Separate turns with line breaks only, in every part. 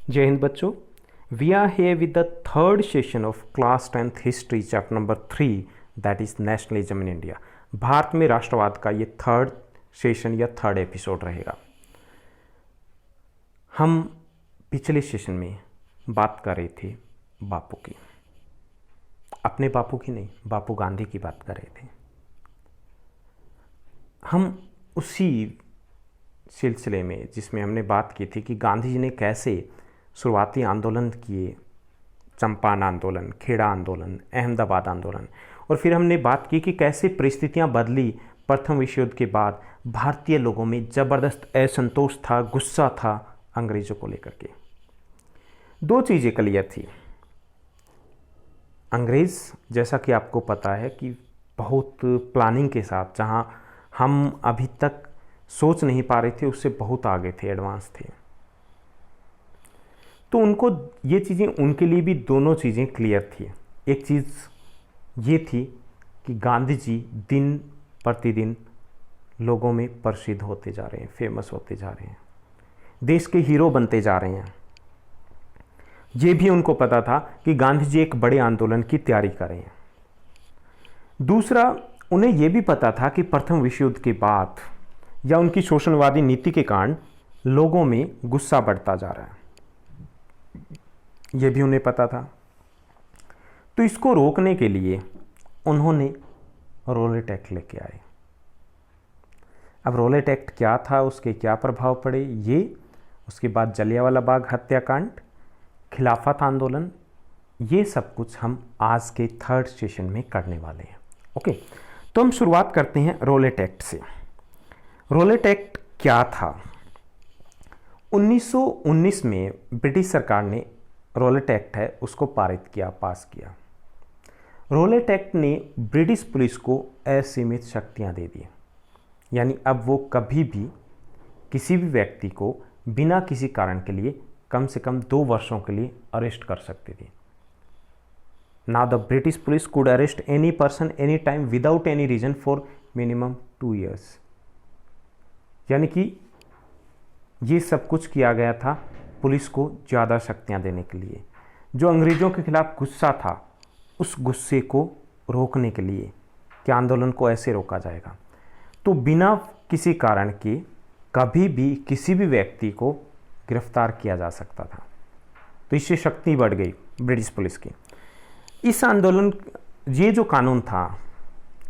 जय हिंद बच्चों, we are here with the third session of class 10th history chapter number 3 that is nationalism in India। Bharat में राष्ट्रवाद का ये थर्ड सेशन या थर्ड एपिसोड रहेगा। हम पिछले सेशन में बात कर रहे थे बापू की, अपने बापू की नहीं, बापू गांधी की बात कर रहे थे। हम उसी सिलसिले में जिसमें हमने बात की थी कि गांधी जी ने कैसे शुरुआती आंदोलन किए, चंपारण आंदोलन, खेड़ा आंदोलन, अहमदाबाद आंदोलन, और फिर हमने बात की कि कैसे परिस्थितियां बदली प्रथम विश्व युद्ध के बाद। भारतीय लोगों में ज़बरदस्त असंतोष था, गुस्सा था अंग्रेज़ों को लेकर के। दो चीज़ें क्लियर थी। अंग्रेज़, जैसा कि आपको पता है कि बहुत प्लानिंग के साथ, जहां हम अभी तक सोच नहीं पा रहे थे उससे बहुत आगे थे, एडवांस थे। तो उनको ये चीज़ें, उनके लिए भी दोनों चीज़ें क्लियर थी। एक चीज़ ये थी कि गांधी जी दिन प्रतिदिन लोगों में प्रसिद्ध होते जा रहे हैं, फेमस होते जा रहे हैं, देश के हीरो बनते जा रहे हैं। ये भी उनको पता था कि गांधी जी एक बड़े आंदोलन की तैयारी कर रहे हैं। दूसरा, उन्हें यह भी पता था कि प्रथम विश्व युद्ध के बाद या उनकी शोषणवादी नीति के कारण लोगों में गुस्सा बढ़ता जा रहा है, यह भी उन्हें पता था। तो इसको रोकने के लिए उन्होंने रॉलेट एक्ट लेके आए। अब रॉलेट एक्ट क्या था, उसके क्या प्रभाव पड़े, ये, उसके बाद जलियांवाला बाग हत्याकांड, खिलाफत आंदोलन, ये सब कुछ हम आज के थर्ड सेशन में करने वाले हैं। ओके, तो हम शुरुआत करते हैं रॉलेट एक्ट से। रॉलेट एक्ट क्या था? 1919 में ब्रिटिश सरकार ने रॉलेट एक्ट है उसको पारित किया, पास किया। रॉलेट एक्ट ने ब्रिटिश पुलिस को असीमित शक्तियां दे दी। यानी अब वो कभी भी किसी भी व्यक्ति को बिना किसी कारण के लिए कम से कम 2 वर्षों के लिए अरेस्ट कर सकती थी। Now the British police could arrest any person any time without any reason for minimum 2 years। यानी कि ये सब कुछ किया गया था पुलिस को ज़्यादा शक्तियां देने के लिए। जो अंग्रेज़ों के खिलाफ गुस्सा था, उस गुस्से को रोकने के लिए कि आंदोलन को ऐसे रोका जाएगा, तो बिना किसी कारण के कभी भी किसी भी व्यक्ति को गिरफ्तार किया जा सकता था। तो इससे शक्ति बढ़ गई ब्रिटिश पुलिस की। इस आंदोलन, ये जो कानून था,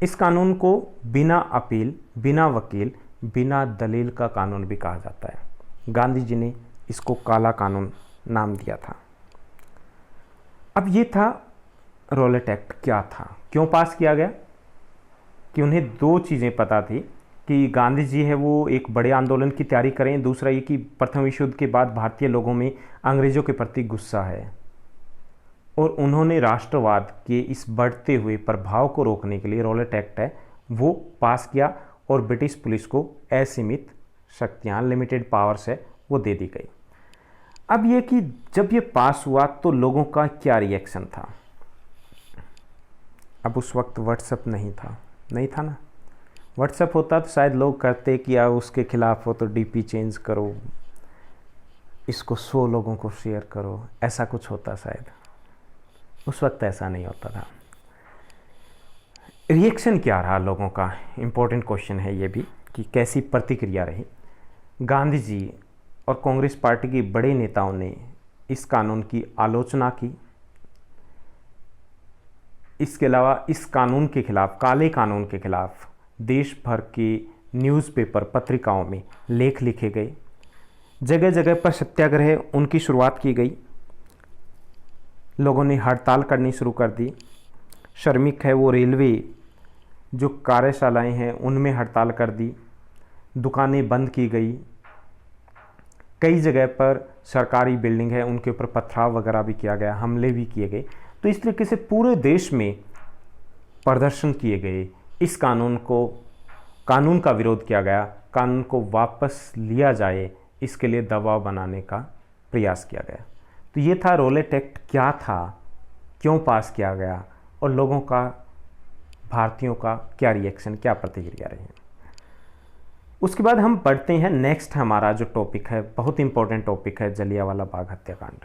इस कानून को बिना अपील, बिना वकील, बिना दलील का कानून भी कहा जाता है। गांधी जी ने इसको काला कानून नाम दिया था। अब ये था रॉलेट एक्ट। क्या था, क्यों पास किया गया? कि उन्हें 2 चीज़ें पता थी कि गांधी जी है वो एक बड़े आंदोलन की तैयारी करें, दूसरा ये कि प्रथम विश्व युद्ध के बाद भारतीय लोगों में अंग्रेज़ों के प्रति गुस्सा है, और उन्होंने राष्ट्रवाद के इस बढ़ते हुए प्रभाव को रोकने के लिए रॉलेट एक्ट है वो पास किया, और ब्रिटिश पुलिस को असीमित शक्तियाँ, लिमिटेड पावर्स है वो दे दी गई। अब ये कि जब ये पास हुआ तो लोगों का क्या रिएक्शन था? अब उस वक्त व्हाट्सएप नहीं था ना। व्हाट्सएप होता तो शायद लोग करते कि आप उसके खिलाफ हो तो डीपी चेंज करो, इसको 100 लोगों को शेयर करो, ऐसा कुछ होता शायद। उस वक्त ऐसा नहीं होता था। रिएक्शन क्या रहा लोगों का? इम्पोर्टेंट क्वेश्चन है ये भी कि कैसी प्रतिक्रिया रही। गांधी जी और कांग्रेस पार्टी के बड़े नेताओं ने इस कानून की आलोचना की। इसके अलावा इस कानून के खिलाफ, काले कानून के खिलाफ देश भर के न्यूज़पेपर, पत्रिकाओं में लेख लिखे गए। जगह जगह पर सत्याग्रह उनकी शुरुआत की गई। लोगों ने हड़ताल करनी शुरू कर दी। श्रमिक है वो रेलवे जो कार्यशालाएं हैं उनमें हड़ताल कर दी। दुकानें बंद की गई। कई जगह पर सरकारी बिल्डिंग है उनके ऊपर पथराव वगैरह भी किया गया, हमले भी किए गए। तो इस तरीके से पूरे देश में प्रदर्शन किए गए। इस कानून का विरोध किया गया, कानून को वापस लिया जाए, इसके लिए दबाव बनाने का प्रयास किया गया। तो ये था रॉलेट एक्ट। क्या था, क्यों पास किया गया, और लोगों का, भारतीयों का क्या रिएक्शन, क्या प्रतिक्रिया रही। उसके बाद हम पढ़ते हैं नेक्स्ट, हमारा जो टॉपिक है बहुत इंपॉर्टेंट टॉपिक है, जलियांवाला बाग हत्याकांड।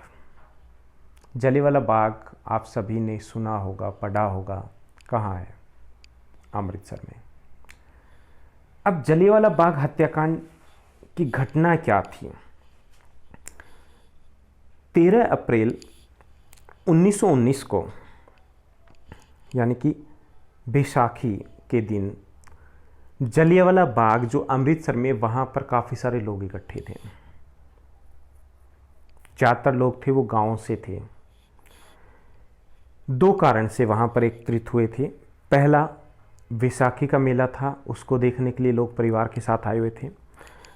जलियांवाला बाग आप सभी ने सुना होगा, पढ़ा होगा, कहाँ है? अमृतसर में। अब जलियांवाला बाग हत्याकांड की घटना क्या थी? 13 अप्रैल 1919 को, यानी कि बैसाखी के दिन, जलियांवाला बाग जो अमृतसर में, वहाँ पर काफ़ी सारे लोग इकट्ठे थे। ज़्यादातर लोग थे वो गाँव से थे। दो कारण से वहाँ पर एकत्रित हुए थे। पहला, बैसाखी का मेला था, उसको देखने के लिए लोग परिवार के साथ आए हुए थे।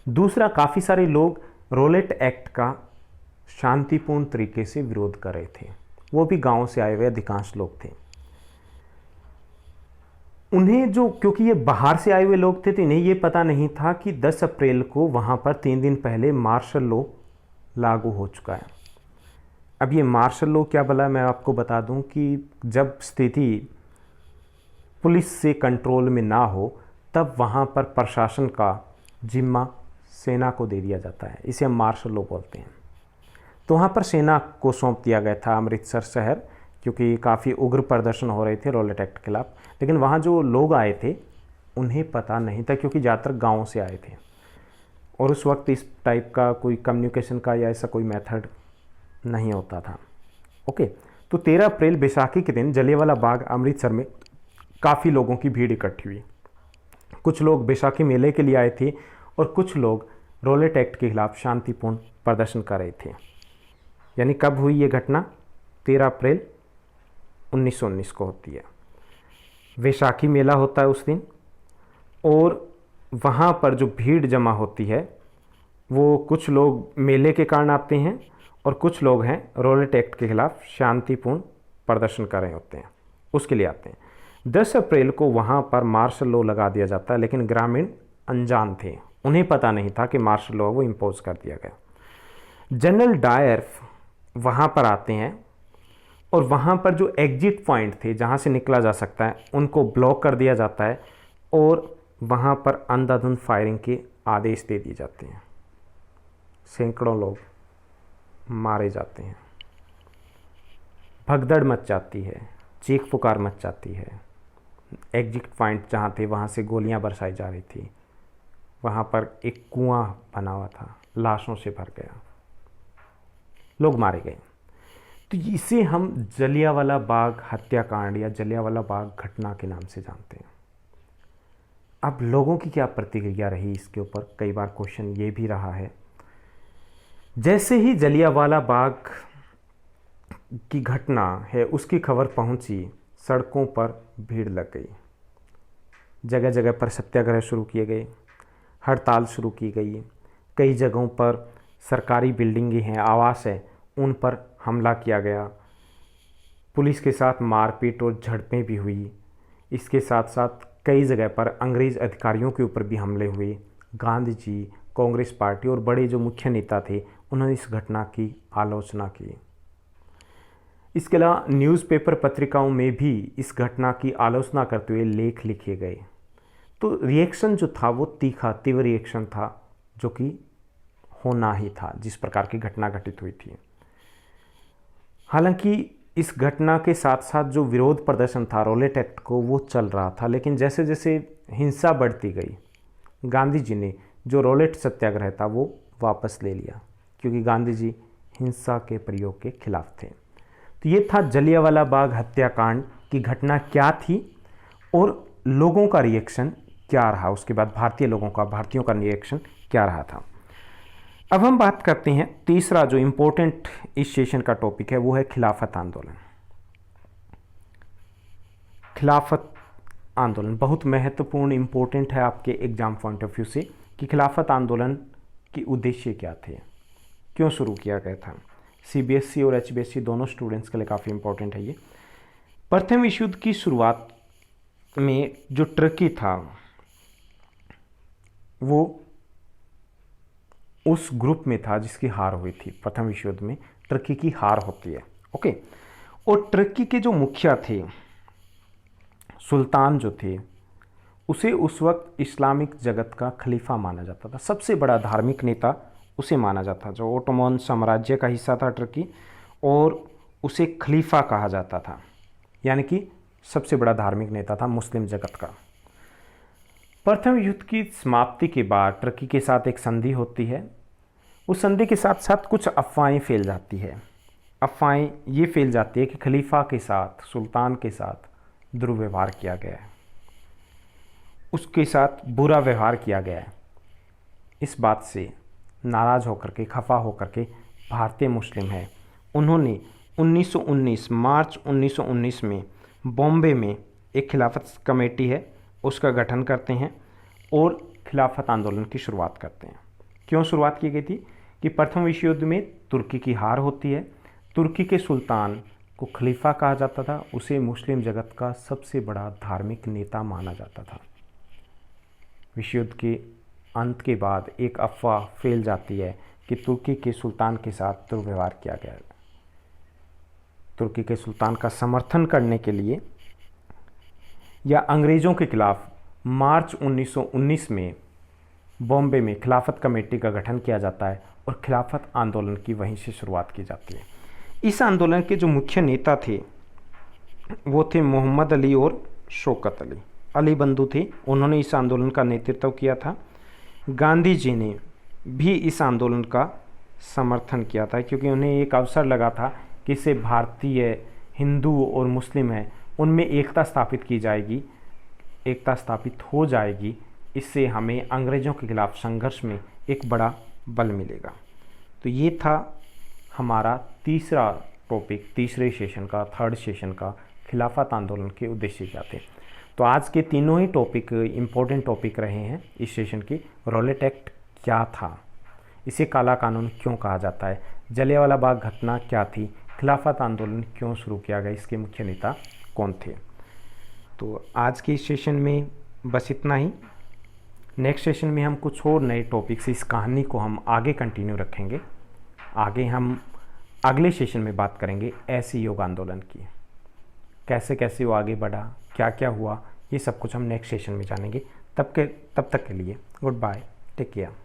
दूसरा, काफ़ी सारे लोग रोलेट एक्ट का शांतिपूर्ण तरीके से विरोध कर रहे थे। वो भी गाँव से आए हुए अधिकांश लोग थे। उन्हें जो, क्योंकि ये बाहर से आए हुए लोग थे तो इन्हें ये पता नहीं था कि 10 अप्रैल को वहाँ पर 3 दिन पहले मार्शल लॉ लागू हो चुका है। अब ये मार्शल लॉ क्या भला, मैं आपको बता दूं कि जब स्थिति पुलिस से कंट्रोल में ना हो तब वहाँ पर प्रशासन का जिम्मा सेना को दे दिया जाता है। इसे हम मार्शल लॉ बोलते हैं। तो वहाँ पर सेना को सौंप दिया गया था अमृतसर शहर, क्योंकि काफ़ी उग्र प्रदर्शन हो रहे थे रोलेट एक्ट के खिलाफ। लेकिन वहाँ जो लोग आए थे उन्हें पता नहीं था, क्योंकि ज़्यादातर गाँव से आए थे और उस वक्त इस टाइप का कोई कम्युनिकेशन का या ऐसा कोई मेथड नहीं होता था। ओके, तो 13 अप्रैल बैसाखी के दिन जलियांवाला बाग अमृतसर में काफ़ी लोगों की भीड़ इकट्ठी हुई। कुछ लोग बैसाखी मेले के लिए आए थे और कुछ लोग रोलेट एक्ट के खिलाफ शांतिपूर्ण प्रदर्शन कर रहे थे। यानी कब हुई ये घटना? 13 अप्रैल 1919 को होती है। वैशाखी मेला होता है उस दिन, और वहाँ पर जो भीड़ जमा होती है वो कुछ लोग मेले के कारण आते हैं और कुछ लोग हैं रोलेट एक्ट के खिलाफ शांतिपूर्ण प्रदर्शन कर रहे होते हैं, उसके लिए आते हैं। 10 अप्रैल को वहाँ पर मार्शल लॉ लगा दिया जाता है, लेकिन ग्रामीण अनजान थे, उन्हें पता नहीं था कि मार्शल लॉ वो इम्पोज कर दिया गया। जनरल डायर वहाँ पर आते हैं और वहाँ पर जो एग्जिट पॉइंट थे जहाँ से निकला जा सकता है उनको ब्लॉक कर दिया जाता है और वहाँ पर अंधाधुंध फायरिंग के आदेश दे दिए जाते हैं। सैकड़ों लोग मारे जाते हैं, भगदड़ मच जाती है, चीख पुकार मच जाती है। एग्जिट पॉइंट जहाँ थे वहाँ से गोलियाँ बरसाई जा रही थी। वहाँ पर एक कुआं बना हुआ था, लाशों से भर गया, लोग मारे गए। तो इसे हम जलियांवाला बाग हत्याकांड या जलियांवाला बाग घटना के नाम से जानते हैं। अब लोगों की क्या प्रतिक्रिया रही इसके ऊपर, कई बार क्वेश्चन ये भी रहा है। जैसे ही जलियांवाला बाग की घटना है उसकी खबर पहुंची, सड़कों पर भीड़ लग गई, जगह जगह पर सत्याग्रह शुरू किए गए, हड़ताल शुरू की गई। कई जगहों पर सरकारी बिल्डिंगें हैं, आवास है, उन पर हमला किया गया। पुलिस के साथ मारपीट और झड़पें भी हुई। इसके साथ साथ कई जगह पर अंग्रेज़ अधिकारियों के ऊपर भी हमले हुए। गांधी जी, कांग्रेस पार्टी और बड़े जो मुख्य नेता थे उन्होंने इस घटना की आलोचना की। इसके अलावा न्यूज़पेपर पत्रिकाओं में भी इस घटना की आलोचना करते हुए लेख लिखे गए। तो रिएक्शन जो था वो तीव्र रिएक्शन था, जो कि होना ही था जिस प्रकार की घटना घटित हुई थी। हालांकि इस घटना के साथ साथ जो विरोध प्रदर्शन था रोलेट एक्ट को वो चल रहा था, लेकिन जैसे जैसे हिंसा बढ़ती गई, गांधी जी ने जो रोलेट सत्याग्रह था वो वापस ले लिया, क्योंकि गांधी जी हिंसा के प्रयोग के खिलाफ थे। तो ये था जलियांवाला बाग हत्याकांड की घटना क्या थी और लोगों का रिएक्शन क्या रहा, उसके बाद भारतीयों का रिएक्शन क्या रहा था। अब हम बात करते हैं तीसरा जो इम्पोर्टेंट इस सेशन का टॉपिक है, वो है खिलाफत आंदोलन। खिलाफत आंदोलन बहुत महत्वपूर्ण इम्पोर्टेंट है आपके एग्जाम पॉइंट ऑफ व्यू से कि खिलाफत आंदोलन के उद्देश्य क्या थे, क्यों शुरू किया गया था। सीबीएसई और एचबीएसई दोनों स्टूडेंट्स के लिए काफ़ी इम्पोर्टेंट है ये। प्रथम विश्व युद्ध की शुरुआत में जो टर्की था वो उस ग्रुप में था जिसकी हार हुई थी। प्रथम विश्व युद्ध में टर्की की हार होती है, ओके। और टर्की के जो मुखिया थे, सुल्तान जो थे, उसे उस वक्त इस्लामिक जगत का खलीफा माना जाता था, सबसे बड़ा धार्मिक नेता उसे माना जाता, जो ओटोमन साम्राज्य का हिस्सा था तुर्की, और उसे खलीफा कहा जाता था, यानी कि सबसे बड़ा धार्मिक नेता था मुस्लिम जगत का। प्रथम युद्ध की समाप्ति के बाद तुर्की के साथ एक संधि होती है। उस संधि के साथ साथ कुछ अफवाहें फैल जाती है। अफवाहें ये फैल जाती है कि खलीफा के साथ, सुल्तान के साथ दुर्व्यवहार किया गया है, उसके साथ बुरा व्यवहार किया गया है। इस बात से नाराज़ होकर के, खफा होकर के भारतीय मुस्लिम है, उन्होंने 1919 मार्च 1919 में बॉम्बे में एक खिलाफत कमेटी है उसका गठन करते हैं और खिलाफत आंदोलन की शुरुआत करते हैं। क्यों शुरुआत की गई थी कि प्रथम विश्व युद्ध में तुर्की की हार होती है, तुर्की के सुल्तान को खलीफा कहा जाता था, उसे मुस्लिम जगत का सबसे बड़ा धार्मिक नेता माना जाता था। विश्व युद्ध के अंत के बाद एक अफवाह फैल जाती है कि तुर्की के सुल्तान के साथ दुर्व्यवहार किया गया। तुर्की के सुल्तान का समर्थन करने के लिए या अंग्रेज़ों के खिलाफ मार्च 1919 में बॉम्बे में खिलाफत कमेटी का गठन किया जाता है और खिलाफत आंदोलन की वहीं से शुरुआत की जाती है। इस आंदोलन के जो मुख्य नेता थे वो थे मोहम्मद अली और शौकत अली। अली बंधु थे, उन्होंने इस आंदोलन का नेतृत्व किया था। गांधी जी ने भी इस आंदोलन का समर्थन किया था, क्योंकि उन्हें एक अवसर लगा था कि इससे भारतीय, हिंदू और मुस्लिम हैं उनमें एकता स्थापित की जाएगी, एकता स्थापित हो जाएगी, इससे हमें अंग्रेज़ों के खिलाफ संघर्ष में एक बड़ा बल मिलेगा। तो ये था हमारा तीसरा टॉपिक, तीसरे सेशन का, थर्ड सेशन का, खिलाफत आंदोलन के उद्देश्य क्या थे। तो आज के तीनों ही टॉपिक इम्पोर्टेंट टॉपिक रहे हैं इस सेशन की। रॉलेट एक्ट क्या था, इसे काला कानून क्यों कहा जाता है, जलियांवाला बाग घटना क्या थी, खिलाफत आंदोलन क्यों शुरू किया गया, इसके मुख्य नेता कौन थे। तो आज के इस सेशन में बस इतना ही। नेक्स्ट सेशन में हम कुछ और नए टॉपिक्स, इस कहानी को हम आगे कंटिन्यू रखेंगे। आगे हम अगले सेशन में बात करेंगे असहयोग आंदोलन की, कैसे कैसे वो आगे बढ़ा, क्या क्या हुआ, ये सब कुछ हम नेक्स्ट सेशन में जानेंगे। तब तक के लिए गुड बाय, टेक केयर।